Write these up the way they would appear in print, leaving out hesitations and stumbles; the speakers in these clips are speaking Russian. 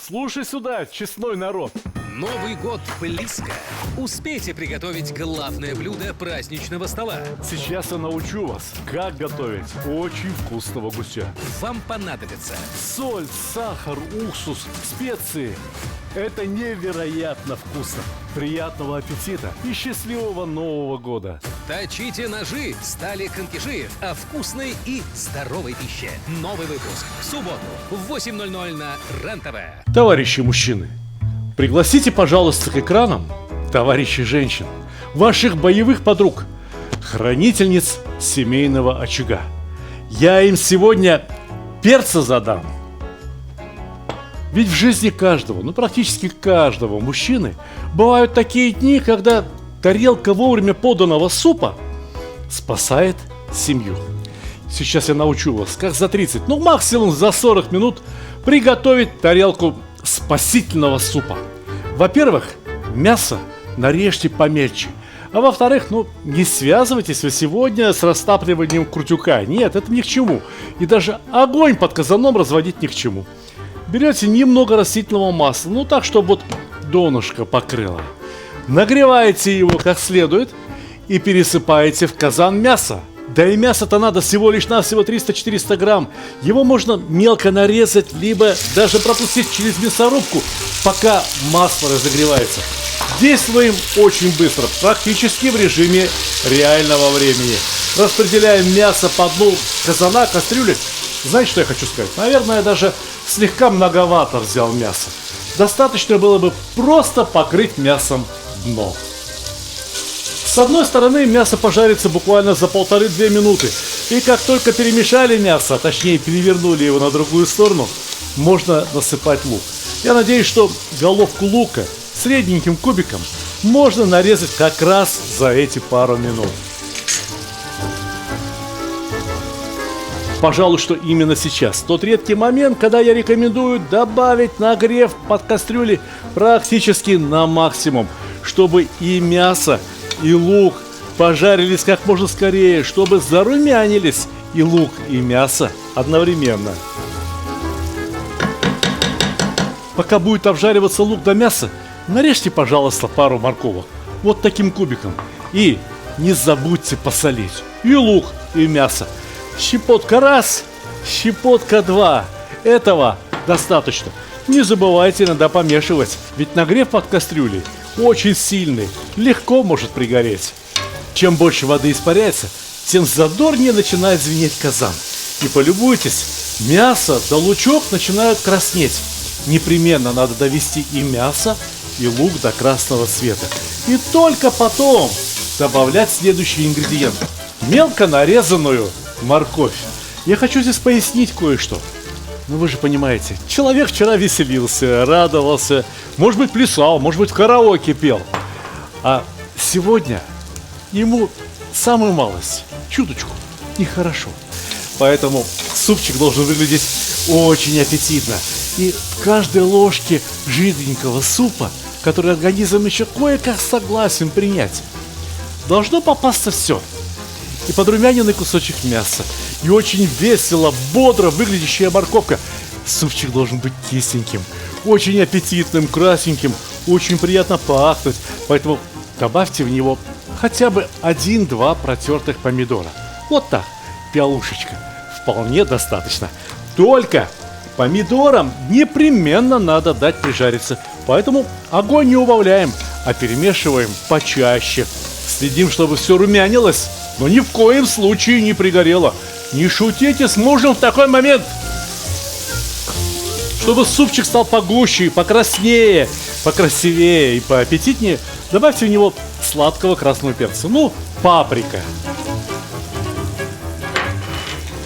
Слушай сюда, честной народ. Новый год близко. Успейте приготовить главное блюдо праздничного стола. Сейчас я научу вас, как готовить очень вкусного гуся. Вам понадобится Соль, сахар, уксус, специи. Это невероятно вкусно. Приятного аппетита и счастливого Нового года. точите ножи, стали конкиши о вкусной и здоровой пище. Новый выпуск в субботу в 8:00 на РЕН-ТВ. Товарищи мужчины, пригласите, пожалуйста, к экранам товарищей женщин, ваших боевых подруг, хранительниц семейного очага. Я им сегодня перца задам. Ведь в жизни каждого, практически каждого мужчины бывают такие дни, когда тарелка вовремя поданного супа спасает семью. Сейчас я научу вас, как за 30, максимум за 40 минут приготовить тарелку спасительного супа. Во-первых, мясо нарежьте помельче. А во-вторых, не связывайтесь вы сегодня с растапливанием крутюка. Нет, это ни к чему. И даже огонь под казаном разводить ни к чему. Берете немного растительного масла, так, чтобы донышко покрыло. Нагреваете его как следует и пересыпаете в казан мясо. Да и мясо-то надо всего лишь навсего 300-400 грамм. Его можно мелко нарезать, либо даже пропустить через мясорубку, пока масло разогревается. Действуем очень быстро, практически в режиме реального времени. Распределяем мясо по дну казана, кастрюли. Знаете, что я хочу сказать? Наверное, я даже слегка многовато взял мяса. Достаточно было бы просто покрыть мясом дно. С одной стороны мясо пожарится буквально за 1,5-2 минуты. И как только перемешали мясо, точнее перевернули его на другую сторону, можно насыпать лук. Я надеюсь, что головку лука средненьким кубиком можно нарезать как раз за эти пару минут. Пожалуй, что именно сейчас тот редкий момент, когда я рекомендую добавить нагрев под кастрюли практически на максимум, чтобы и мясо, и лук пожарились как можно скорее, чтобы зарумянились и лук, и мясо одновременно. Пока будет обжариваться лук да мясо, нарежьте, пожалуйста, пару морковок вот таким кубиком. И не забудьте посолить и лук, и мясо. Щепотка раз, щепотка два. Этого достаточно. Не забывайте иногда помешивать, ведь нагрев под кастрюлей очень сильный, легко может пригореть. Чем больше воды испаряется, тем задорнее начинает звенеть казан. И полюбуйтесь, мясо да лучок начинают краснеть. Непременно надо довести и мясо, и лук до красного цвета. И только потом добавлять следующие ингредиенты. Мелко нарезанную морковь. Я хочу здесь пояснить кое-что. Вы же понимаете, человек вчера веселился, радовался, может быть плясал, может быть в караоке пел. А сегодня ему самую малость, чуточку, нехорошо. Поэтому супчик должен выглядеть очень аппетитно. И в каждой ложке жиденького супа, который организм еще кое-как согласен принять, должно попасться все. И подрумяненный кусочек мяса, и очень весело, бодро выглядящая морковка. Супчик должен быть кисленьким, очень аппетитным, красненьким, очень приятно пахнуть. Поэтому добавьте в него хотя бы 1-2 протертых помидора. Вот так, пиалушечка, вполне достаточно. Только помидорам непременно надо дать прижариться. Поэтому огонь не убавляем, а перемешиваем почаще. Следим, чтобы все румянилось, но ни в коем случае не пригорело. Не шутите с мужем в такой момент. Чтобы супчик стал погуще, покраснее, покрасивее и поаппетитнее, добавьте в него сладкого красного перца. Паприка.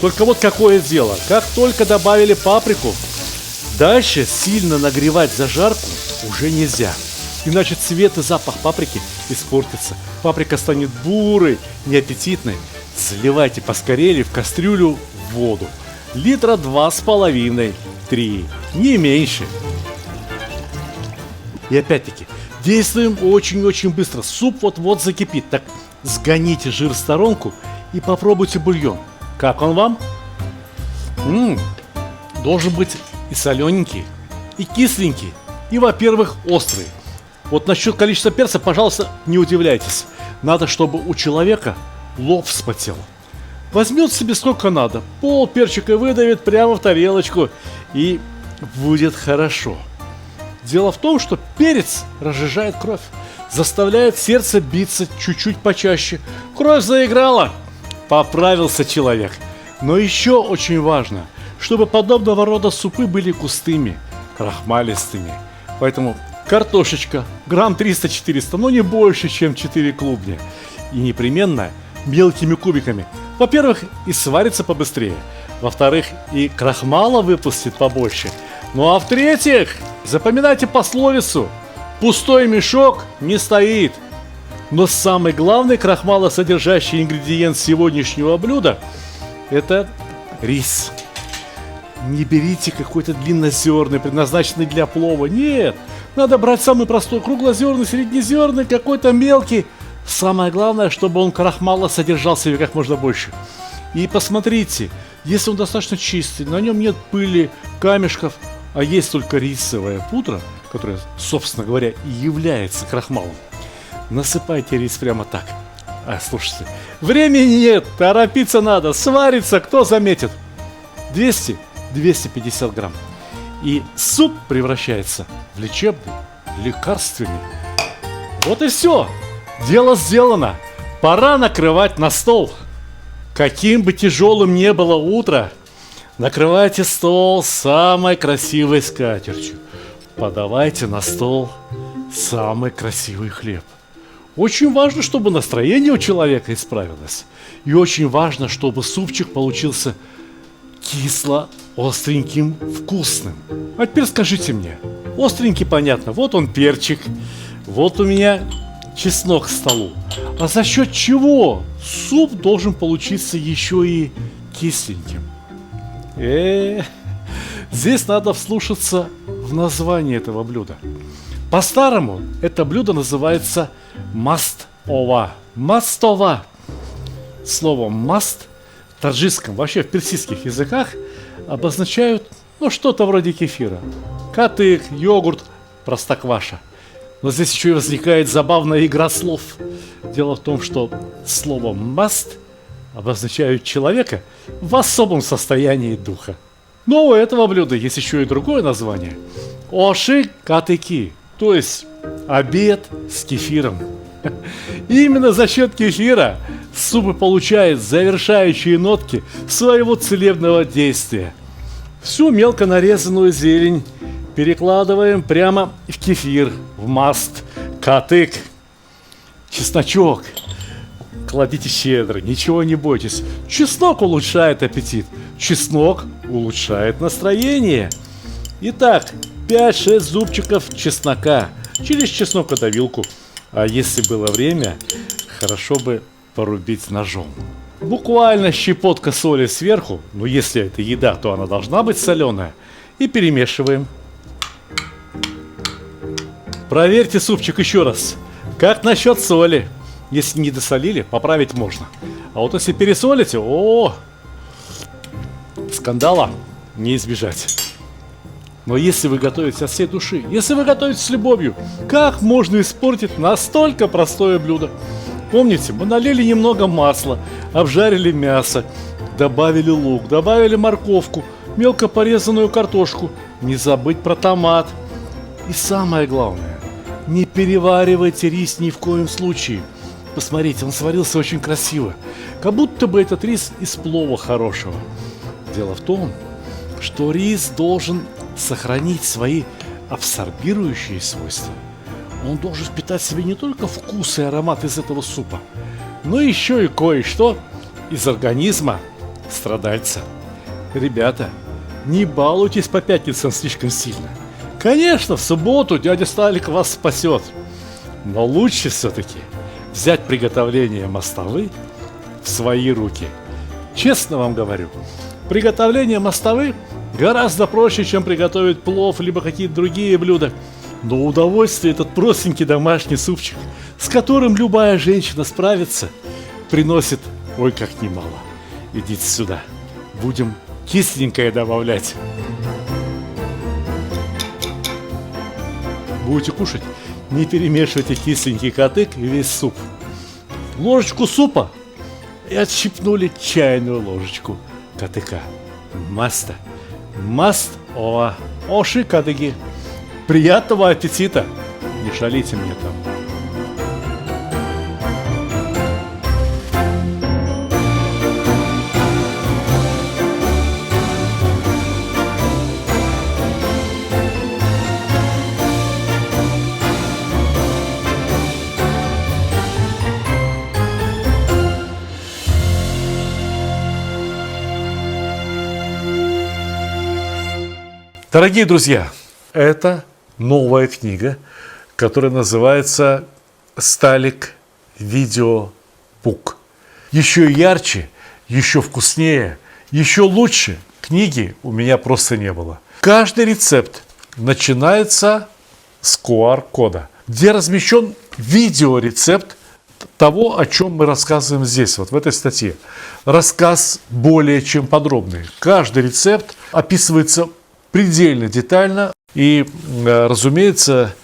Только вот какое дело. Как только добавили паприку, дальше сильно нагревать зажарку уже нельзя. Иначе цвет и запах паприки испортится. Паприка станет бурой, неаппетитной. Заливайте поскорее в кастрюлю воду. 2,5-3 литра, не меньше. И опять-таки, действуем очень-очень быстро. Суп вот-вот закипит. Так сгоните жир в сторонку и попробуйте бульон. Как он вам? Должен быть и солененький, и кисленький, и, во-первых, острый. Вот насчет количества перца, пожалуйста, не удивляйтесь. Надо, чтобы у человека лоб вспотел. Возьмет себе сколько надо, пол перчика выдавит прямо в тарелочку, и будет хорошо. Дело в том, что перец разжижает кровь, заставляет сердце биться чуть-чуть почаще. Кровь заиграла, поправился человек. Но еще очень важно, чтобы подобного рода супы были густыми, крахмалистыми. Поэтому картошечка, грамм 300-400, но не больше, чем 4 клубня. И непременно мелкими кубиками. Во-первых, и сварится побыстрее. Во-вторых, и крахмала выпустит побольше. Ну а в-третьих, запоминайте пословицу: пустой мешок не стоит. Но самый главный крахмалосодержащий ингредиент сегодняшнего блюда — это рис. Не берите какой-то длиннозерный, предназначенный для плова. Нет, надо брать самый простой, круглозерный, среднезерный, какой-то мелкий. Самое главное, чтобы он крахмала содержал в себе как можно больше. И посмотрите, если он достаточно чистый, на нем нет пыли, камешков, а есть только рисовая пудра, которая, собственно говоря, и является крахмалом, насыпайте рис прямо так. Слушайте, времени нет, торопиться надо, сварится, кто заметит. 200-250 грамм. И суп превращается в лечебный, лекарственный. Вот и все. Дело сделано. Пора накрывать на стол. Каким бы тяжелым ни было утро, накрывайте стол самой красивой скатертью. Подавайте на стол самый красивый хлеб. Очень важно, чтобы настроение у человека исправилось. И очень важно, чтобы супчик получился кисло-остреньким, вкусным. А теперь скажите мне, остренький, понятно, вот он перчик, вот у меня чеснок к столу. А за счет чего суп должен получиться еще и кисленьким? Здесь надо вслушаться в название этого блюда. По-старому это блюдо называется мастова. Мастова. Слово маст в таджикском, вообще в персидских языках обозначают что-то вроде кефира. Катык, йогурт, простокваша. Но здесь еще и возникает забавная игра слов. Дело в том, что слово маст обозначает человека в особом состоянии духа. Но у этого блюда есть еще и другое название. Оши катыки, то есть обед с кефиром. Именно за счет кефира суп и получает завершающие нотки своего целебного действия. Всю мелко нарезанную зелень перекладываем прямо в кефир, в маст, катык, чесночок. Кладите щедро, ничего не бойтесь. Чеснок улучшает аппетит, чеснок улучшает настроение. Итак, 5-6 зубчиков чеснока через чеснокодавилку. А если было время, хорошо бы порубить ножом. Буквально щепотка соли сверху, но если это еда, то она должна быть соленая. И перемешиваем. Проверьте супчик еще раз. Как насчет соли? Если не досолили, поправить можно. А вот если пересолите, скандала не избежать. Но если вы готовите от всей души, если вы готовите с любовью, как можно испортить настолько простое блюдо? Помните, мы налили немного масла, обжарили мясо, добавили лук, добавили морковку, мелко порезанную картошку, не забыть про томат. И самое главное, не переваривайте рис ни в коем случае. Посмотрите, он сварился очень красиво, как будто бы этот рис из плова хорошего. Дело в том, что рис должен сохранить свои абсорбирующие свойства. Он должен впитать в себя не только вкус и аромат из этого супа, но еще и кое-что из организма страдальца. Ребята, не балуйтесь по пятницам слишком сильно. Конечно, в субботу дядя Сталик вас спасет, но лучше все-таки взять приготовление мастовы в свои руки. Честно вам говорю, приготовление мастовы гораздо проще, чем приготовить плов, либо какие-то другие блюда. Но удовольствие этот простенький домашний супчик, с которым любая женщина справится, приносит ой как немало. Идите сюда, будем кисленькое добавлять. будете кушать, не перемешивайте кисленький кадык и весь суп. Ложечку супа и отщипнули чайную ложечку кадыка. Маста. Маст оши кадыги. Приятного аппетита! Не шалите мне там. Дорогие друзья, это новая книга, которая называется «Сталик Видеобук». Еще ярче, еще вкуснее, еще лучше книги у меня просто не было. Каждый рецепт начинается с QR-кода, где размещен видеорецепт того, о чем мы рассказываем здесь, вот в этой статье. Рассказ более чем подробный. Каждый рецепт описывается предельно детально. И, разумеется,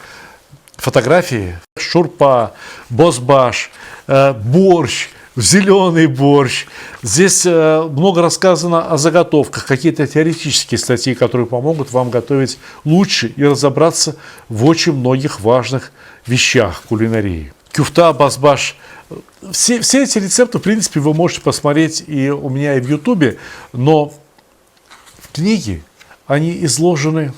фотографии шурпа, бозбаш, борщ, зеленый борщ. Здесь много рассказано о заготовках, какие-то теоретические статьи, которые помогут вам готовить лучше и разобраться в очень многих важных вещах кулинарии. Кюфта, бозбаш. Все эти рецепты, в принципе, вы можете посмотреть и у меня, и в Ютубе, но в книге они изложены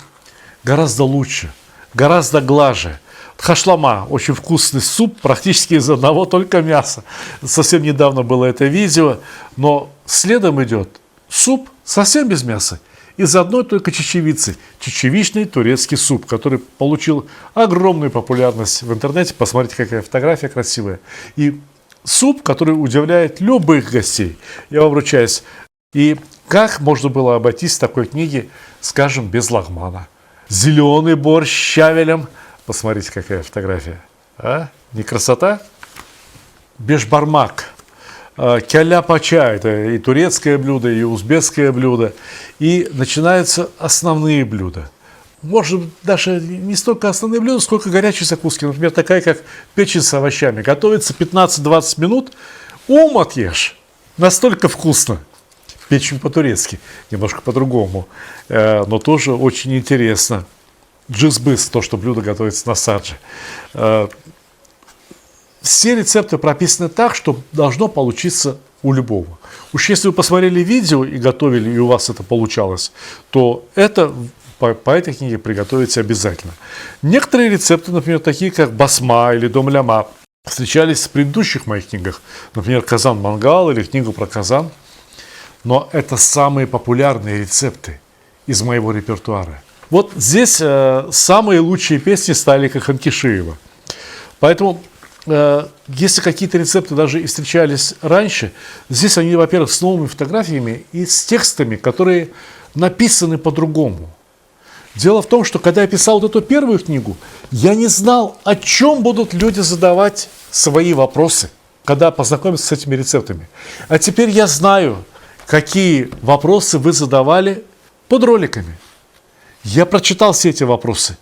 гораздо лучше, гораздо глаже. Хашлама – очень вкусный суп, практически из одного только мяса. Совсем недавно было это видео, но следом идет суп совсем без мяса, из одной только чечевицы. Чечевичный турецкий суп, который получил огромную популярность в интернете. Посмотрите, какая фотография красивая. И суп, который удивляет любых гостей. Я вам ручаюсь. И как можно было обойтись в такой книге, скажем, без лагмана? Зеленый борщ с щавелем. Посмотрите, какая фотография. А? Не красота? Бешбармак. Кяля-пача. Это и турецкое блюдо, и узбекское блюдо. И начинаются основные блюда. Может, даже не столько основные блюда, сколько горячие закуски. Например, такая, как печень с овощами. Готовится 15-20 минут. Ум отъешь. Настолько вкусно. Печень по-турецки, немножко по-другому, но тоже очень интересно. Джизбыс, то, что блюдо готовится на садже. Все рецепты прописаны так, что должно получиться у любого. Уж если вы посмотрели видео и готовили, и у вас это получалось, то это по этой книге приготовите обязательно. Некоторые рецепты, например, такие как басма или дом ляма, встречались в предыдущих моих книгах. Например, казан-мангал или книгу про казан. Но это самые популярные рецепты из моего репертуара. Вот здесь самые лучшие песни Сталика Ханкишиева. Поэтому, если какие-то рецепты даже и встречались раньше, здесь они, во-первых, с новыми фотографиями и с текстами, которые написаны по-другому. Дело в том, что когда я писал вот эту первую книгу, я не знал, о чем будут люди задавать свои вопросы, когда познакомятся с этими рецептами. А теперь я знаю, какие вопросы вы задавали под роликами. Я прочитал все эти вопросы.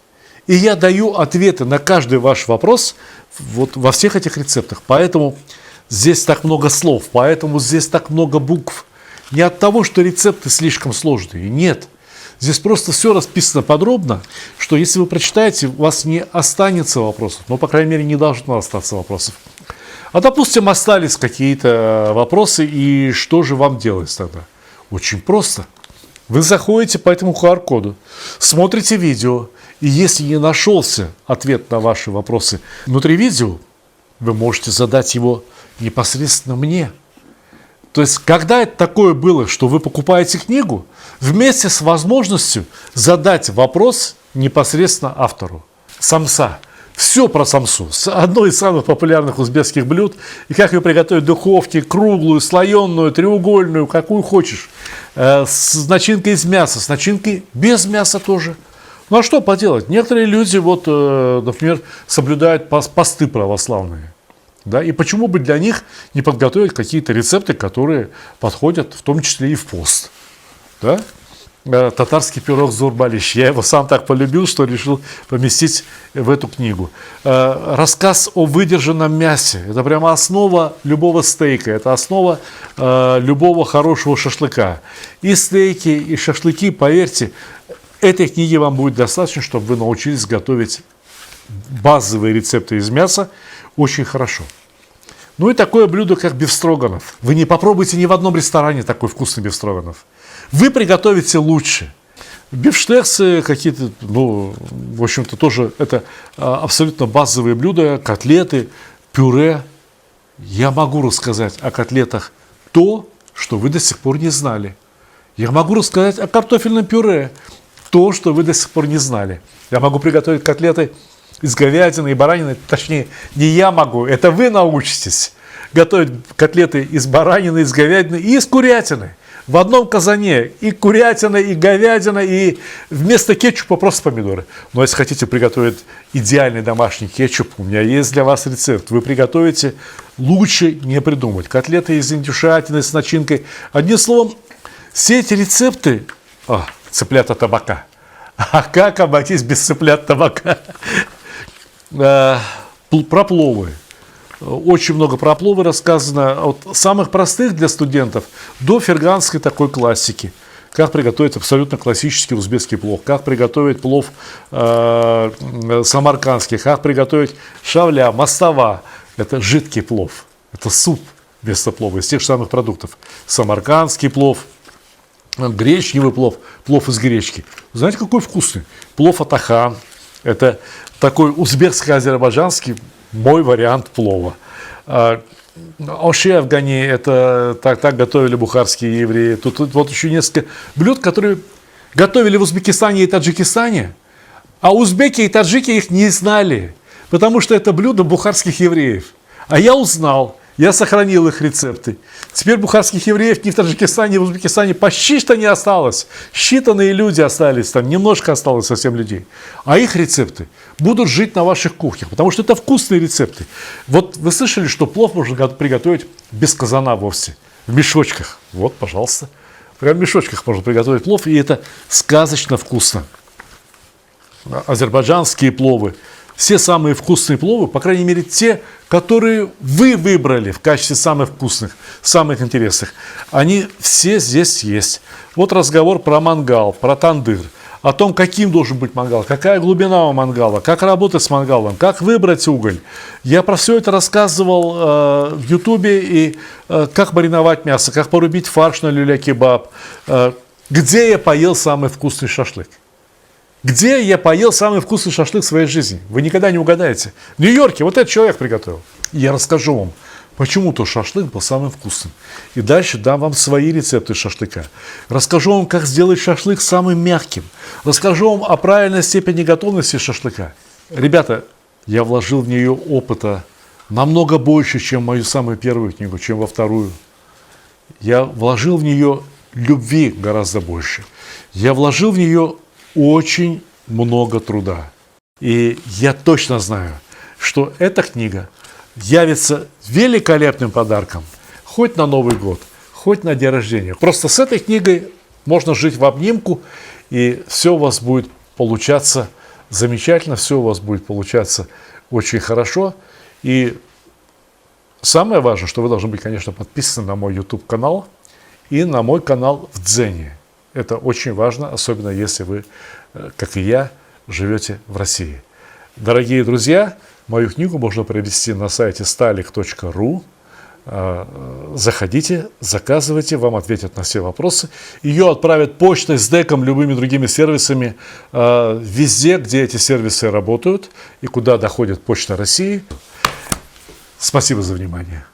И я даю ответы на каждый ваш вопрос вот во всех этих рецептах. Поэтому здесь так много слов, поэтому здесь так много букв. Не от того, что рецепты слишком сложные. Нет. Здесь просто все расписано подробно, что если вы прочитаете, у вас не останется вопросов. Ну, по крайней мере, не должно остаться вопросов. А, допустим, остались какие-то вопросы, и что же вам делать тогда? Очень просто. Вы заходите по этому QR-коду, смотрите видео, и если не нашелся ответ на ваши вопросы внутри видео, вы можете задать его непосредственно мне. То есть, когда это такое было, что вы покупаете книгу, вместе с возможностью задать вопрос непосредственно автору. Самса. Все про самсу. Одно из самых популярных узбекских блюд. И как ее приготовить в духовке, круглую, слоеную, треугольную, какую хочешь. С начинкой из мяса, с начинкой без мяса тоже. Ну а что поделать? Некоторые люди, вот, например, соблюдают посты православные. Да? И почему бы для них не подготовить какие-то рецепты, которые подходят в том числе и в пост? Да? татарский пирог Зурбалиш. Я его сам так полюбил, что решил поместить в эту книгу. Рассказ о выдержанном мясе. Это прямо основа любого стейка. Это основа любого хорошего шашлыка. И стейки, и шашлыки, поверьте, этой книги вам будет достаточно, чтобы вы научились готовить базовые рецепты из мяса очень хорошо. Ну и такое блюдо, как бефстроганов. Вы не попробуйте ни в одном ресторане такой вкусный бефстроганов. Вы приготовите лучше. Бифштексы какие-то, ну, в общем-то, тоже это абсолютно базовые блюда, котлеты, пюре. Я могу рассказать о котлетах то, что вы до сих пор не знали. Я могу рассказать о картофельном пюре, то, что вы до сих пор не знали. Я могу приготовить котлеты из говядины и баранины, точнее, не я могу, это вы научитесь готовить котлеты из баранины, из говядины и из курятины. В одном казане и курятина, и говядина, и вместо кетчупа просто помидоры. Но если хотите приготовить идеальный домашний кетчуп, у меня есть для вас рецепт. Вы приготовите, лучше не придумать. Котлеты из индюшатины с начинкой. Одним словом, все эти рецепты... цыплята табака. А как обойтись без цыплят табака? Про пловы. Очень много про пловы рассказано. От самых простых для студентов до ферганской такой классики. Как приготовить абсолютно классический узбекский плов. Как приготовить плов самаркандский. Как приготовить шавля, мастава. Это жидкий плов. Это суп вместо плова из тех же самых продуктов. Самаркандский плов. Гречневый плов. Плов из гречки. Знаете, какой вкусный? Плов атахан. Это такой узбекско-азербайджанский мой вариант плова. Оши афгани, это так готовили бухарские евреи. Тут вот еще несколько блюд, которые готовили в Узбекистане и Таджикистане, а узбеки и таджики их не знали, потому что это блюдо бухарских евреев. А я узнал, я сохранил их рецепты. Теперь бухарских евреев ни в Таджикистане, ни в Узбекистане почти что не осталось. Считанные люди остались, там немножко осталось совсем людей. А их рецепты будут жить на ваших кухнях, потому что это вкусные рецепты. Вот вы слышали, что плов можно приготовить без казана вовсе, в мешочках. Вот, пожалуйста. Прямо в мешочках можно приготовить плов, и это сказочно вкусно. Азербайджанские пловы. Все самые вкусные пловы, по крайней мере те, которые вы выбрали в качестве самых вкусных, самых интересных, они все здесь есть. Вот разговор про мангал, про тандыр, о том, каким должен быть мангал, какая глубина у мангала, как работать с мангалом, как выбрать уголь. Я про все это рассказывал в Ютубе, и как мариновать мясо, как порубить фарш на люля-кебаб, где я поел самый вкусный шашлык. Где я поел самый вкусный шашлык в своей жизни? Вы никогда не угадаете. В Нью-Йорке вот этот человек приготовил. И я расскажу вам, почему то шашлык был самым вкусным. И дальше дам вам свои рецепты шашлыка. Расскажу вам, как сделать шашлык самым мягким. Расскажу вам о правильной степени готовности шашлыка. Ребята, я вложил в нее опыта намного больше, чем в мою самую первую книгу, чем во вторую. Я вложил в нее любви гораздо больше. Я вложил в нее очень много труда. И я точно знаю, что эта книга явится великолепным подарком хоть на Новый год, хоть на день рождения. Просто с этой книгой можно жить в обнимку, и все у вас будет получаться замечательно, все у вас будет получаться очень хорошо. И самое важное, что вы должны быть, конечно, подписаны на мой YouTube-канал и на мой канал в Дзене. Это очень важно, особенно если вы, как и я, живете в России. Дорогие друзья, мою книгу можно приобрести на сайте stalik.ru. Заходите, заказывайте, вам ответят на все вопросы. Ее отправят почтой, с деком, любыми другими сервисами, везде, где эти сервисы работают и куда доходит Почта России. Спасибо за внимание.